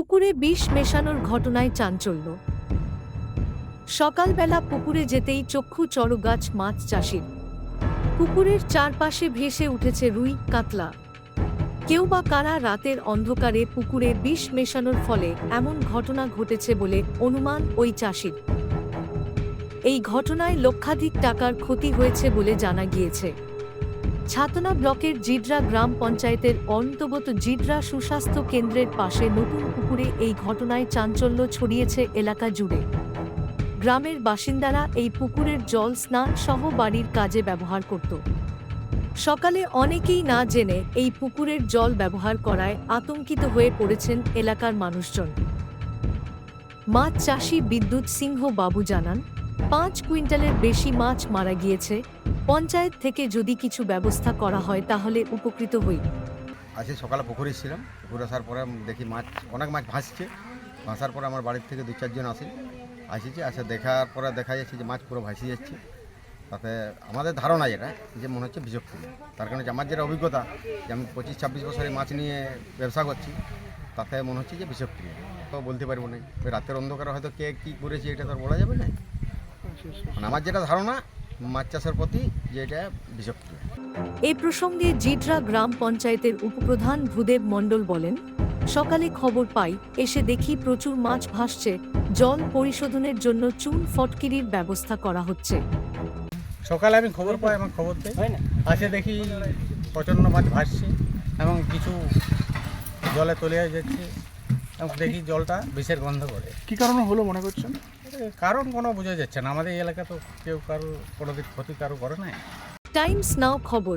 পুকুরে বিষ মেশানোর ঘটনায় চাঞ্চল্য। সকালবেলা পুকুরে যেতেই চক্ষু চড়গাছ মাছ চাষির। পুকুরের চারপাশে ভেসে উঠেছে রুই, কাতলা। কেউ বা কারা রাতের অন্ধকারে পুকুরে বিষ মেশানোর ফলে এমন ঘটনা ঘটেছে বলে অনুমান ওই চাষির। এই ঘটনায় লক্ষাধিক টাকার ক্ষতি হয়েছে বলে জানা গিয়েছে। ছাতনা ব্লকের জিডরা গ্রাম পঞ্চায়েতের অন্তর্গত জিডরা সুস্বাস্থ্য কেন্দ্রের পাশে নতুন পুকুরে এই ঘটনায় চাঞ্চল্য ছড়িয়েছে এলাকা জুড়ে। গ্রামের বাসিন্দারা এই পুকুরের জল স্নান সহ বাড়ির কাজে ব্যবহার করত। সকালে অনেকেই না জেনে এই পুকুরের জল ব্যবহার করায় আতঙ্কিত হয়ে পড়েছেন এলাকার মানুষজন। মাছ চাষি বিদ্যুৎ সিংহ বাবু জানান, 5 কুইন্টালের বেশি মাছ মারা গিয়েছে। পঞ্চায়েত থেকে যদি কিছু ব্যবস্থা করা হয় তাহলে উপকৃত হই। আজকে সকালে পুকুরে ছিলাম, পুকুরে আসার পরে দেখি অনেক মাছ ভাসছে। ভাসার পরে আমার বাড়ির থেকে 2-4 জন আসে দেখার পরে দেখা যাচ্ছে যে মাছ পুরো ভাসিয়ে যাচ্ছে। তাতে আমাদের ধারণা যেটা যে মনে হচ্ছে বিষক্রিয়া। তার কারণে আমার যেটা অভিজ্ঞতা যে আমি 25-26 বছরে মাছ নিয়ে ব্যবসা করছি, তাতে মনে হচ্ছে যে বিষক্রিয়া। তো বলতে পারবো না, ওই রাতের অন্ধকারে হয়তো কে কী করেছে এটা তো আর বলা যাবে না। মানে আমার যেটা ধারণা মাছ চাষের প্রতি যে এটা বিষক্রিয়া। এ প্রসঙ্গে জিডরা গ্রাম পঞ্চায়েতের উপপ্রধান ভূদেব মণ্ডল বলেন, সকালে খবর পাই, এসে দেখি প্রচুর মাছ ভাসছে। জল পরিশোধনের জন্য চুন ফটকিরির ব্যবস্থা করা হচ্ছে। সকালে আমি খবর পাই, আমার খবর দেয় আসে দেখি প্রচণ্ড মাছ ভাসছে এবং কিছু জলে তলিয়ে যাচ্ছে এবং দেখি জলটা বিষের গন্ধ করে। কী কারণে হলো মনে করছেন? কারণ কোনো বোঝা যাচ্ছে না। আমাদের এই এলাকা তো কেউ কারো কোনো দিক ক্ষতি কারো করে নাই। টাইমস নাও খবর।